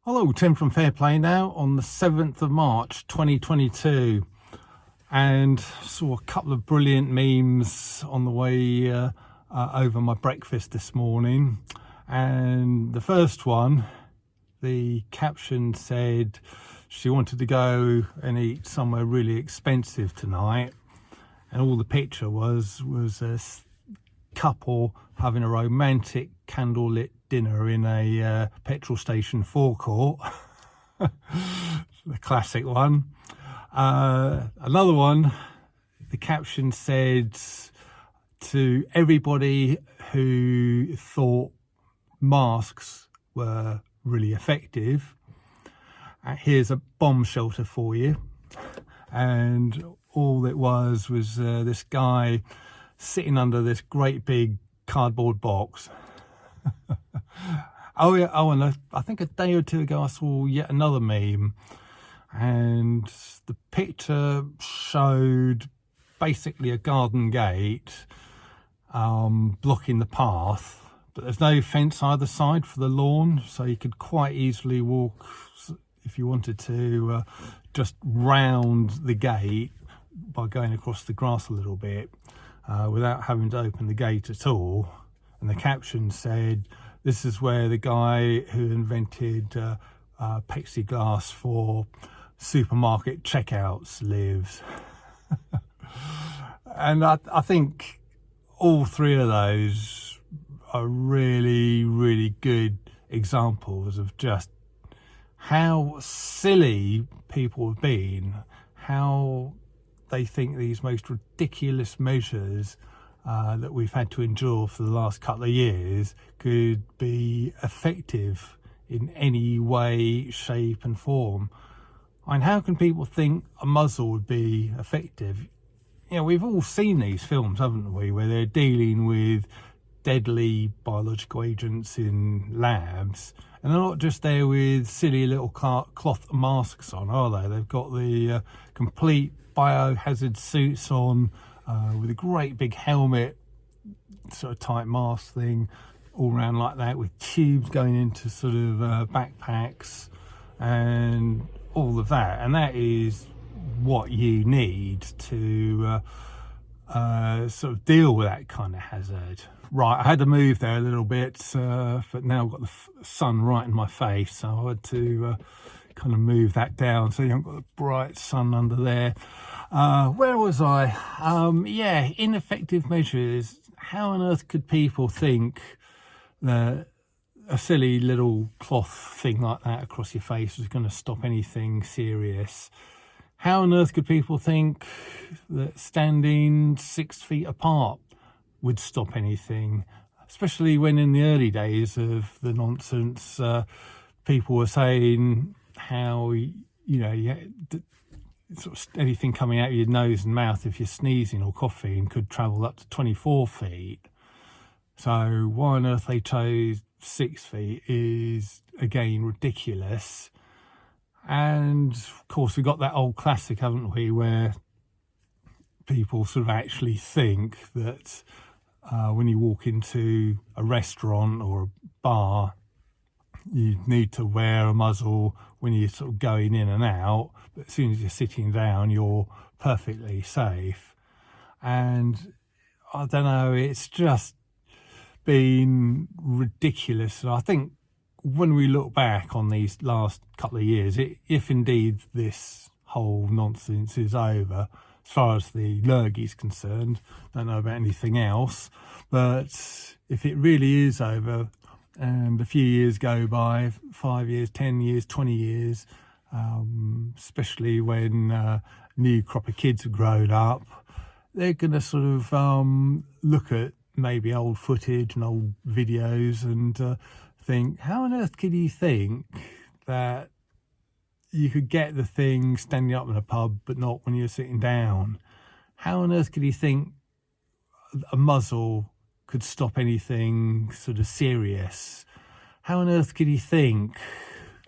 Hello, Tim from Fair Play now on the 7th of March 2022, and saw a couple of brilliant memes on the way over my breakfast this morning. And the first one, the caption said she wanted to go and eat somewhere really expensive tonight, and all the picture was a couple having a romantic candlelit dinner in a petrol station forecourt. The classic one. Another one, the caption said, to everybody who thought masks were really effective, here's a bomb shelter for you. And all it was this guy sitting under this great big cardboard box. And I think a day or two ago I saw yet another meme, and the picture showed basically a garden gate blocking the path, but there's no fence either side for the lawn, so you could quite easily walk, if you wanted to, just round the gate by going across the grass a little bit without having to open the gate at all. And the caption said, this is where the guy who invented plexiglass for supermarket checkouts lives. And I think all three of those are really, really good examples of just how silly people have been, how they think these most ridiculous measures that we've had to endure for the last couple of years could be effective in any way, shape and form. And how can people think a muzzle would be effective? You know, we've all seen these films, haven't we, where they're dealing with deadly biological agents in labs, and they're not just there with silly little cloth masks on, are they? They've got the complete biohazard suits on, with a great big helmet, sort of tight mask thing all around like that, with tubes going into sort of backpacks and all of that. And that is what you need to sort of deal with that kind of hazard. Right, I had to move there a little bit, but now I've got the sun right in my face, so I had to kind of move that down so you haven't got the bright sun under there. Where was I? Yeah, ineffective measures. How on earth could people think that a silly little cloth thing like that across your face was going to stop anything serious? How on earth could people think that standing 6 feet apart would stop anything? Especially when in the early days of the nonsense, people were saying how, sort of anything coming out of your nose and mouth if you're sneezing or coughing could travel up to 24 feet. So why on earth they chose 6 feet is, again, ridiculous. And of course we've got that old classic, haven't we, where people sort of actually think that when you walk into a restaurant or a bar, you need to wear a muzzle when you're sort of going in and out, but as soon as you're sitting down, you're perfectly safe. And I don't know, it's just been ridiculous. And I think when we look back on these last couple of years, if indeed this whole nonsense is over, as far as the lurgy is concerned, don't know about anything else, but if it really is over, and a few years go by, 5 years, 10 years, 20 years, especially when a new crop of kids have grown up, they're going to sort of look at maybe old footage and old videos and think, how on earth could you think that you could get the thing standing up in a pub but not when you're sitting down? How on earth could you think a muzzle could stop anything sort of serious? How on earth could you think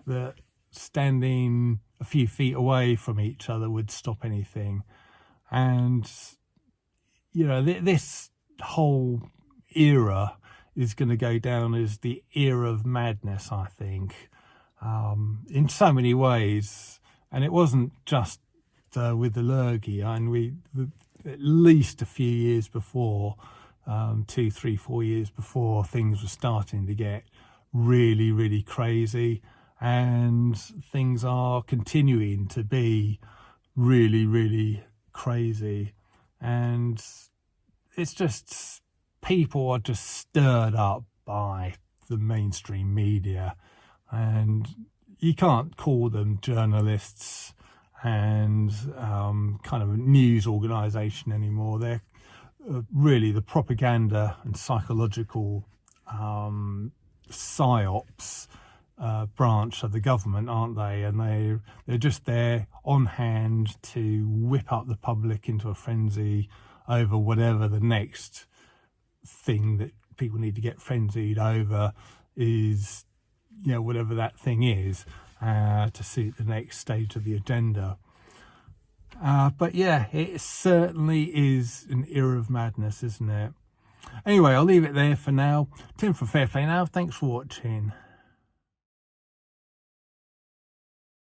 that standing a few feet away from each other would stop anything? And, you know, this whole era is going to go down as the era of madness, I think. in so many ways. And it wasn't just with the Lurgy, and at least a few years before, 2, 3, 4 years before, things were starting to get really, really crazy, and things are continuing to be really, really crazy. And it's just, people are just stirred up by the mainstream media, and you can't call them journalists and kind of a news organisation anymore. They're really the propaganda and psychological psyops branch of the government, aren't they? And they're just there on hand to whip up the public into a frenzy over whatever the next thing that people need to get frenzied over is, whatever that thing is, to suit the next stage of the agenda. But yeah, it certainly is an era of madness, isn't it? Anyway, I'll leave it there for now. Tim from Fair Play Now. Thanks for watching.